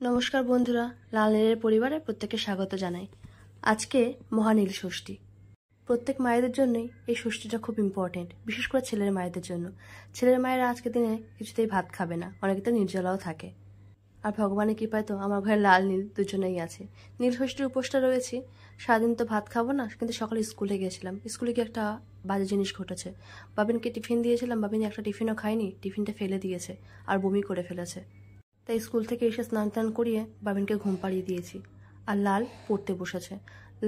নমস্কার বন্ধুরা, লাল নীলের পরিবারে প্রত্যেককে স্বাগত জানাই। আজকে মহানীল ষষ্ঠী। প্রত্যেক মায়েদের জন্যই এই ষষ্ঠীটা খুব ইম্পর্টেন্ট, বিশেষ করে ছেলের মায়েদের জন্য। ছেলের মায়েরা আজকের দিনে কিছুতেই ভাত খাবে না, অনেকে তো নির্জলাও থাকে। আর ভগবানের কৃপায় তো আমার ঘরে লাল নীল দুজনেই আছে। নীল ষষ্ঠীর উপোসটা রয়েছি। সারাদিন তো ভাত খাবো না, কিন্তু সকালে স্কুলে গিয়েছিলাম। স্কুলে গিয়ে একটা বাজে জিনিস ঘটেছে। বাবিনকে টিফিন দিয়েছিলাম, বাবিন একটা টিফিনও খায়নি, টিফিনটা ফেলে দিয়েছে আর বমি করে ফেলেছে। তাই স্কুল থেকে এসে স্নান টান করিয়ে বাবিনকে ঘুম পাড়িয়ে দিয়েছি। আর লাল পড়তে বসেছে।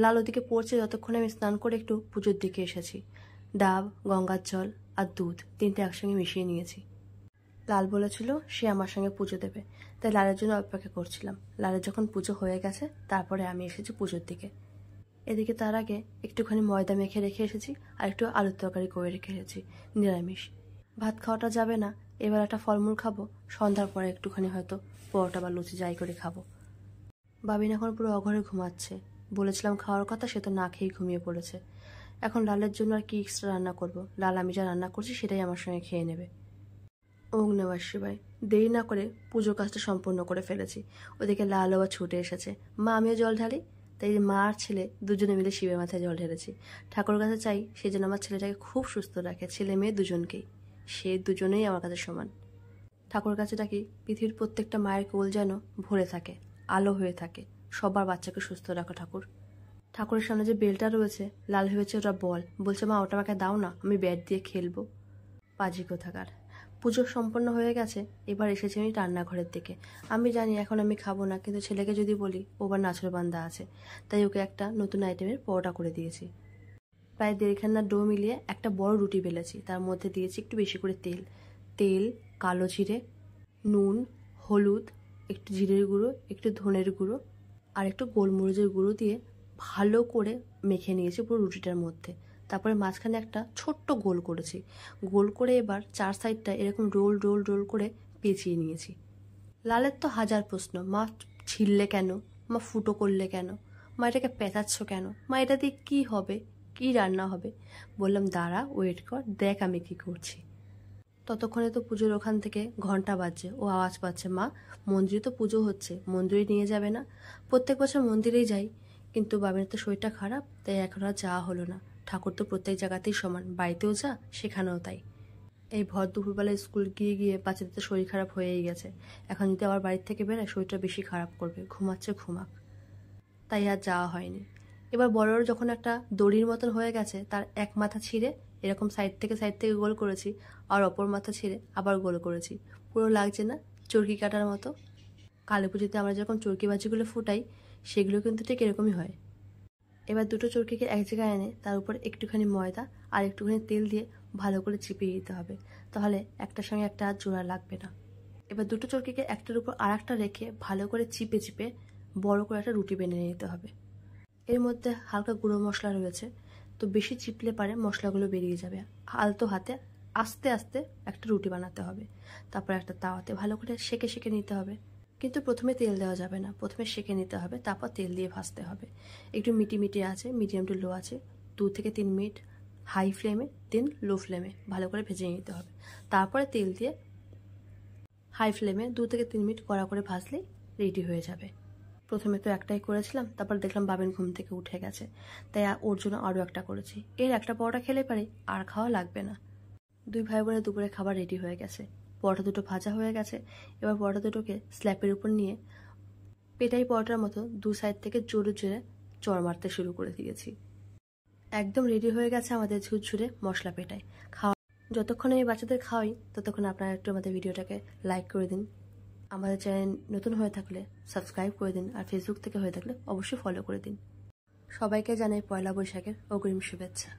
লাল ওদিকে পড়ছে, যতক্ষণে আমি স্নান করে একটু পুজোর দিকে এসেছি। ডাব, গঙ্গার জল আর দুধ তিনটে একসঙ্গে মিশিয়ে নিয়েছি। লাল বলেছিল সে আমার সঙ্গে পুজো দেবে, তাই লালের জন্য অপেক্ষা করছিলাম। লালের যখন পুজো হয়ে গেছে তারপরে আমি এসেছি পুজোর দিকে। এদিকে তার আগে একটুখানি ময়দা মেখে রেখে এসেছি আর একটু আলুর তরকারি করে রেখে এসেছি নিরামিষ। ভাত খাওয়াটা যাবে না, এবার একটা ফলমূল খাবো, সন্ধ্যার পরে একটুখানি হয়তো পরোটা বা লুচি যাই করে খাবো। বাবিন এখন পুরো অঘরে ঘুমাচ্ছে। বলেছিলাম খাওয়ার কথা, সে তো না খেয়েই ঘুমিয়ে পড়েছে। এখন লালের জন্য আর কি এক্সট্রা রান্না করব? লাল আমি যা রান্না করছি সেটাই আমার সঙ্গে খেয়ে নেবে। ওম নমঃ শিবায়। দেরি না করে পুজোর কাজটা সম্পূর্ণ করে ফেলেছি। ওদিকে লাল আবার ছুটে এসেছে, মা আমিও জল ঢালি। তাই মা আর ছেলে দুজনে মিলে শিবের মাথায় জল ঢেলেছি। ঠাকুরের কাছে চাই সেই জন্য আমার ছেলেটাকে খুব সুস্থ রাখে, ছেলে মেয়ে দুজনকেই। সে দুজনেই আমার কাছে সমান। ঠাকুরের কাছে ডাকি পৃথিবীর প্রত্যেকটা মায়ের কোল যেন ভরে থাকে, আলো হয়ে থাকে। সবার বাচ্চাকে সুস্থ রাখো ঠাকুর। ঠাকুরের সামনে যে বেলটা রয়েছে, লাল ভেবেছে ওটা বল, বলছে মা ওটা আমাকে দাও না, আমি ব্যাট দিয়ে খেলবো। পাজি কোথাকার। পুজো সম্পন্ন হয়ে গেছে, এবার এসেছি আমি রান্নাঘরের দিকে। আমি জানি এখন আমি খাবো না, কিন্তু ছেলেকে যদি বলি ও আবার নাছরবান্দা আছে, তাই ওকে একটা নতুন আইটেমের পরোটা করে দিয়েছি। প্রায় দেড়খানা ডো মিলিয়ে একটা বড় রুটি বেলেছি। তার মধ্যে দিয়েছি একটু বেশি করে তেল, কালো জিরে, নুন, হলুদ, একটু জিরের গুঁড়ো, একটু ধনের গুঁড়ো আর একটু গোলমরিচের গুঁড়ো দিয়ে ভালো করে মেখে নিয়েছি পুরো রুটিটার মধ্যে। তারপরে মাঝখানে একটা ছোট্ট গোল করেছি। গোল করে এবার চার সাইডটা এরকম রোল রোল রোল করে পেঁচিয়ে নিয়েছি। লালের তো হাজার প্রশ্ন, মা ছিললে কেন, মা ফুটো করলে কেন, মা এটাকে পেঁচাচ্ছ কেন, মা এটা দিয়ে কী হবে, কী রান্না হবে? বললাম দাঁড়া, ওয়েট কর, দেখ আমি কি করছি। ততক্ষণে তো পুজোর ওখান থেকে ঘন্টা বাজছে, ও আওয়াজ পাচ্ছে, মা মন্দিরে তো পুজো হচ্ছে, মন্দিরে নিয়ে যাবে না? প্রত্যেক বছর মন্দিরেই যাই, কিন্তু বাবের তো শরীরটা খারাপ, তাই এখন আর যাওয়া হলো না। ঠাকুর তো প্রত্যেক জায়গাতেই সমান, বাড়িতেও যা সেখানেও তাই। এই ভর দুপুরবেলায় স্কুল গিয়ে গিয়ে বাচ্চাদের তো শরীর খারাপ হয়েই গেছে। এখন যদি আবার বাড়ির থেকে বেরোয় শরীরটা বেশি খারাপ করবে। ঘুমাচ্ছে ঘুমাক, তাই আর যাওয়া হয়নি। এবার বড়োর যখন একটা দড়ির মতন হয়ে গেছে, তার এক মাথা ছিঁড়ে এরকম সাইড থেকে গোল করেছি, আর অপর মাথা ছিঁড়ে আবার গোল করেছি। পুরো লাগছে না চরকি কাটার মতো? কালী পুজোতে আমরা যেরকম চরকি বাজিগুলো ফুটাই, সেগুলো কিন্তু ঠিক এরকমই হয়। এবার দুটো চরকিকে এক জায়গায় এনে তার উপর একটুখানি ময়দা আর একটুখানি তেল দিয়ে ভালো করে চিপিয়ে দিতে হবে, তাহলে একটার সঙ্গে একটা আর জোড়া লাগবে না। এবার দুটো চরকিকে একটার উপর আর একটা রেখে ভালো করে চিপে চিপে বড় করে একটা রুটি বেনে নিতে হবে। এর মধ্যে হালকা গুঁড়ো মশলা রয়েছে, তো বেশি চিপলে পারে মশলাগুলো বেরিয়ে যাবে। আলতো হাতে আস্তে আস্তে একটা রুটি বানাতে হবে। তারপর একটা তাওয়াতে ভালো করে সেঁকে সেঁকে নিতে হবে, কিন্তু প্রথমে তেল দেওয়া যাবে না, প্রথমে সেঁকে নিতে হবে, তারপর তেল দিয়ে ভাজতে হবে। একটু মিটি আছে, মিডিয়াম টু লো আছে, 2 থেকে 3 মিনিট হাই ফ্লেমে, দেন লো ফ্লেমে ভালো করে ভেজে নিতে হবে। তারপরে তেল দিয়ে হাই ফ্লেমে 2 থেকে 3 মিনিট কড়া করে ভাজলেই রেডি হয়ে যাবে। প্রথমে তো একটাই করেছিলাম, তারপর দেখলাম বাবিন ঘুম থেকে উঠে গেছে, তাই ওর জন্য আরও একটা করেছি। এর একটা পরোটা খেলে পারে আর খাওয়া লাগবে না। দুই ভাই বোনের দুপুরে খাবার রেডি হয়ে গেছে। পরোটা দুটো ভাজা হয়ে গেছে। এবার পরোটা দুটোকে স্ল্যাপের উপর নিয়ে পেটাই পরোটার মতো দু সাইড থেকে জোরে জোরে চড় মারতে শুরু করে দিয়েছি। একদম রেডি হয়ে গেছে আমাদের ঝুরঝুরে মশলা পেটাই। যতক্ষণ আমি বাচ্চাদের খাওয়াই ততক্ষণ আপনারা একটু আমাদের ভিডিওটাকে লাইক করে দিন। আমাদের চ্যানেল নতুন হয়ে থাকলে সাবস্ক্রাইব করে দিন, আর ফেসবুক থেকে হয়ে থাকলে অবশ্যই ফলো করে দিন। সবাইকে জানাই পয়লা বৈশাখের অগ্রিম শুভেচ্ছা।